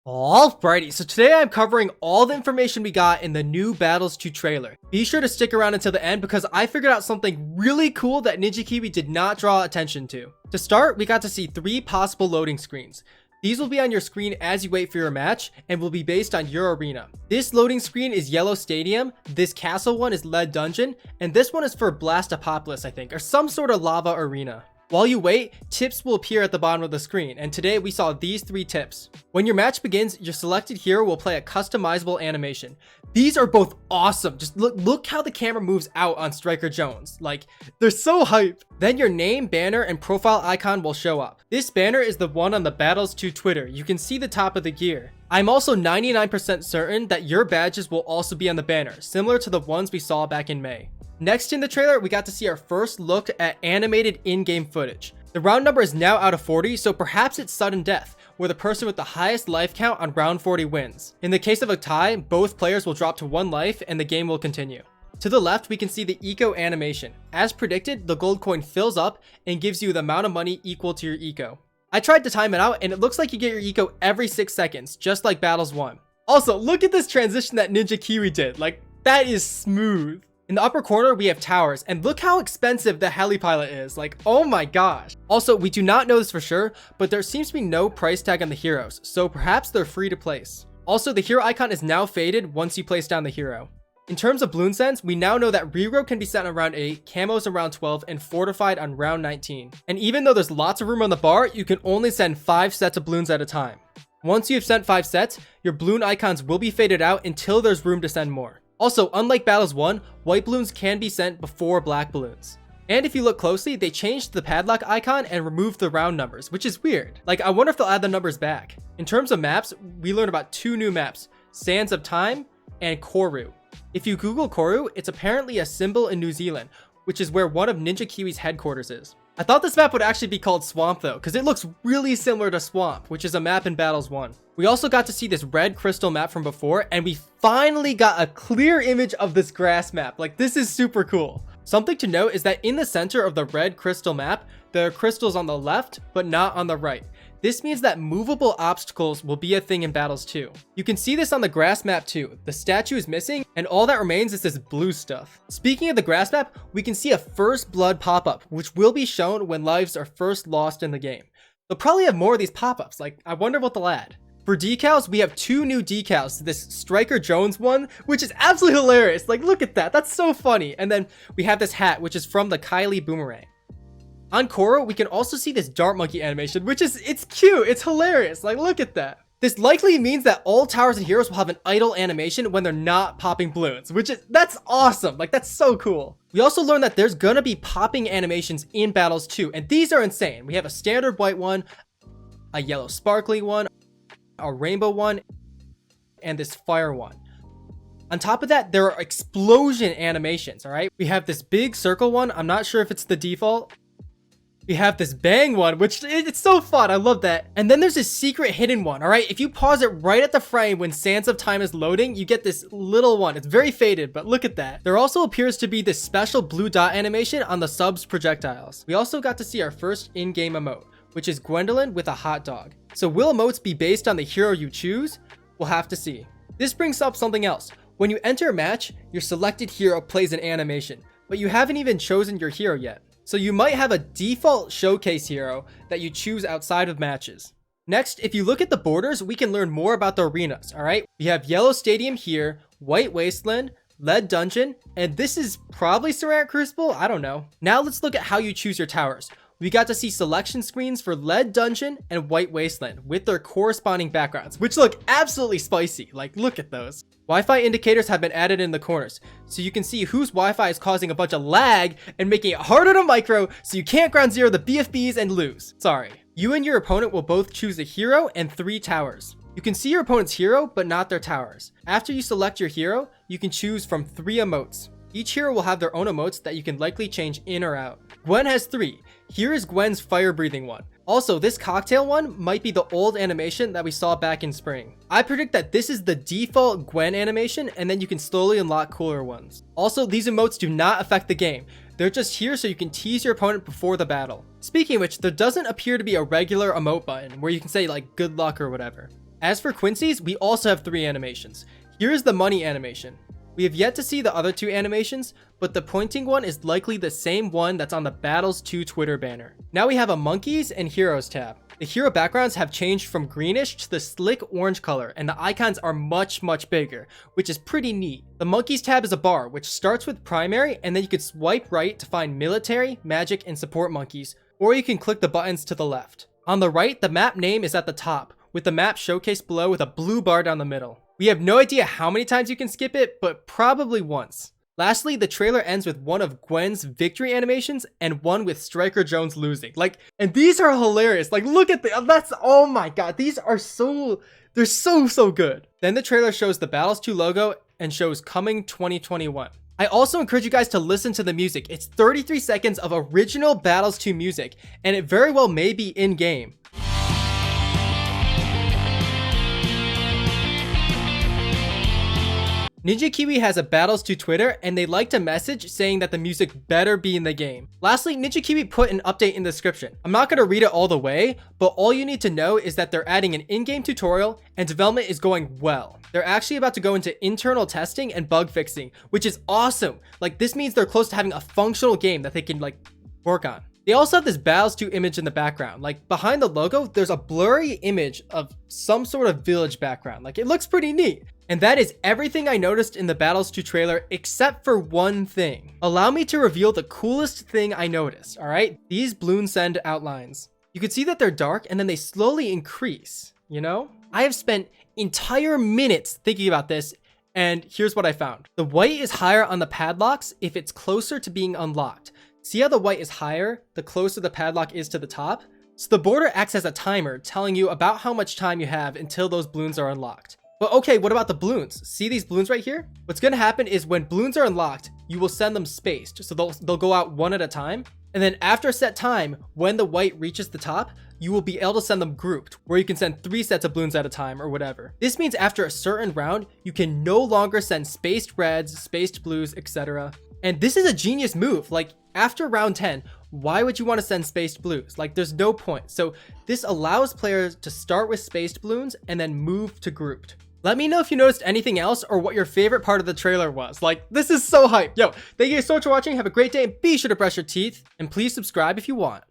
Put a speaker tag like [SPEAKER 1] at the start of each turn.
[SPEAKER 1] Alrighty, so today I'm covering all the information we got in the new Battles 2 trailer. Be sure to stick around until the end because I figured out something really cool that Ninja Kiwi did not draw attention to. To start, we got to see 3 possible loading screens. These will be on your screen as you wait for your match and will be based on your arena. This loading screen is Yellow Stadium, this castle one is Lead Dungeon, and this one is for Blastopolis, I think, or some sort of lava arena. While you wait, tips will appear at the bottom of the screen, and today we saw these 3 tips. When your match begins, your selected hero will play a customizable animation. These are both awesome. Just look how the camera moves out on Striker Jones. Like, they're so hype. Then your name, banner, and profile icon will show up. This banner is the one on the Battles 2 Twitter. You can see the top of the gear. I'm also 99% certain that your badges will also be on the banner, similar to the ones we saw back in May. Next in the trailer, we got to see our first look at animated in-game footage. The round number is now out of 40, so perhaps it's sudden death, where the person with the highest life count on round 40 wins. In the case of a tie, both players will drop to 1 life and the game will continue. To the left, we can see the eco animation. As predicted, the gold coin fills up and gives you the amount of money equal to your eco. I tried to time it out and it looks like you get your eco every 6 seconds, just like Battles 1. Also, look at this transition that Ninja Kiwi did. Like, that is smooth. In the upper corner, we have towers, and look how expensive the helipilot is. Like, oh my gosh. Also, we do not know this for sure, but there seems to be no price tag on the heroes, so perhaps they're free to place. Also, the hero icon is now faded once you place down the hero. In terms of bloon sends, we now know that reroll can be sent on round 8, camos on round 12, and fortified on round 19. And even though there's lots of room on the bar, you can only send 5 sets of bloons at a time. Once you've sent 5 sets, your bloon icons will be faded out until there's room to send more. Also, unlike Battles 1, white balloons can be sent before black balloons. And if you look closely, they changed the padlock icon and removed the round numbers, which is weird. Like, I wonder if they'll add the numbers back. In terms of maps, we learned about 2 new maps, Sands of Time and Koru. If you Google Koru, it's apparently a symbol in New Zealand, which is where one of Ninja Kiwi's headquarters is. I thought this map would actually be called Swamp though, because it looks really similar to Swamp, which is a map in Battles 1. We also got to see this red crystal map from before, and we finally got a clear image of this grass map. Like, this is super cool. Something to note is that in the center of the red crystal map, there are crystals on the left, but not on the right. This means that movable obstacles will be a thing in Battles 2. You can see this on the grass map too. The statue is missing, and all that remains is this blue stuff. Speaking of the grass map, we can see a first blood pop-up, which will be shown when lives are first lost in the game. They'll probably have more of these pop-ups, like, I wonder what they'll add. For decals, we have 2 new decals, this Striker Jones one, which is absolutely hilarious. Like, look at that, that's so funny. And then we have this hat, which is from the Kylie Boomerang. On Koru, we can also see this dart monkey animation, which is, it's cute, it's hilarious. Like, look at that. This likely means that all towers and heroes will have an idle animation when they're not popping balloons, which is, that's awesome. Like, that's so cool. We also learned that there's gonna be popping animations in Battles 2, and these are insane. We have a standard white one, a yellow sparkly one, a rainbow one, and this fire one. On top of that, there are explosion animations, all right? We have this big circle one. I'm not sure if it's the default. We have this bang one, which it's so fun. I love that. And then there's this secret hidden one, all right? If you pause it right at the frame when Sands of Time is loading, you get this little one. It's very faded, but look at that. There also appears to be this special blue dot animation on the subs projectiles. We also got to see our first in-game emote, which is Gwendolyn with a hot dog. So will emotes be based on the hero you choose? We'll have to see. This brings up something else. When you enter a match, your selected hero plays an animation, but you haven't even chosen your hero yet. So you might have a default showcase hero that you choose outside of matches. Next, if you look at the borders, we can learn more about the arenas, all right? We have Yellow Stadium here, White Wasteland, Lead Dungeon, and this is probably Ceramic Crucible, I don't know. Now let's look at how you choose your towers. We got to see selection screens for Lead Dungeon and White Wasteland with their corresponding backgrounds, which look absolutely spicy. Like, look at those. Wi-Fi indicators have been added in the corners, so you can see whose Wi-Fi is causing a bunch of lag and making it harder to micro, so you can't ground zero the BFBs and lose. Sorry. You and your opponent will both choose a hero and 3 towers. You can see your opponent's hero, but not their towers. After you select your hero, you can choose from 3 emotes. Each hero will have their own emotes that you can likely change in or out. Gwen has 3. Here is Gwen's fire breathing one. Also, this cocktail one might be the old animation that we saw back in spring. I predict that this is the default Gwen animation, and then you can slowly unlock cooler ones. Also, these emotes do not affect the game. They're just here so you can tease your opponent before the battle. Speaking of which, there doesn't appear to be a regular emote button where you can say like good luck or whatever. As for Quincy's, we also have 3 animations. Here's the money animation. We have yet to see the other 2 animations, but the pointing one is likely the same one that's on the Battles 2 Twitter banner. Now we have a Monkeys and Heroes tab. The hero backgrounds have changed from greenish to the slick orange color, and the icons are much bigger, which is pretty neat. The Monkeys tab is a bar, which starts with primary, and then you could swipe right to find military, magic, and support monkeys, or you can click the buttons to the left. On the right, the map name is at the top, with the map showcased below with a blue bar down the middle. We have no idea how many times you can skip it, but probably once. Lastly, the trailer ends with one of Gwen's victory animations and one with Striker Jones losing. And these are hilarious. Look at oh my god, these are they're so good. Then the trailer shows the Battles 2 logo and shows coming 2021. I also encourage you guys to listen to the music. It's 33 seconds of original Battles 2 music, and it very well may be in-game. Ninja Kiwi has a Battles 2 Twitter, and they liked a message saying that the music better be in the game. Lastly, Ninja Kiwi put an update in the description. I'm not going to read it all the way, but all you need to know is that they're adding an in-game tutorial and development is going well. They're actually about to go into internal testing and bug fixing, which is awesome. This means they're close to having a functional game that they can work on. They also have this Battles 2 image in the background. Behind the logo, there's a blurry image of some sort of village background. It looks pretty neat. And that is everything I noticed in the Battles 2 trailer, except for one thing. Allow me to reveal the coolest thing I noticed, alright? These Bloons TD outlines. You can see that they're dark and then they slowly increase, you know? I have spent entire minutes thinking about this, and here's what I found. The white is higher on the padlocks if it's closer to being unlocked. See how the white is higher the closer the padlock is to the top? So the border acts as a timer, telling you about how much time you have until those balloons are unlocked. But okay, what about the balloons? See these balloons right here? What's gonna happen is when balloons are unlocked, you will send them spaced. So they'll go out one at a time. And then after a set time, when the white reaches the top, you will be able to send them grouped, where you can send 3 sets of balloons at a time or whatever. This means after a certain round, you can no longer send spaced reds, spaced blues, etc. And this is a genius move. After round 10, why would you want to send spaced blues? There's no point. So this allows players to start with spaced balloons and then move to grouped. Let me know if you noticed anything else or what your favorite part of the trailer was. This is so hype. Yo, thank you guys so much for watching. Have a great day and be sure to brush your teeth. And please subscribe if you want.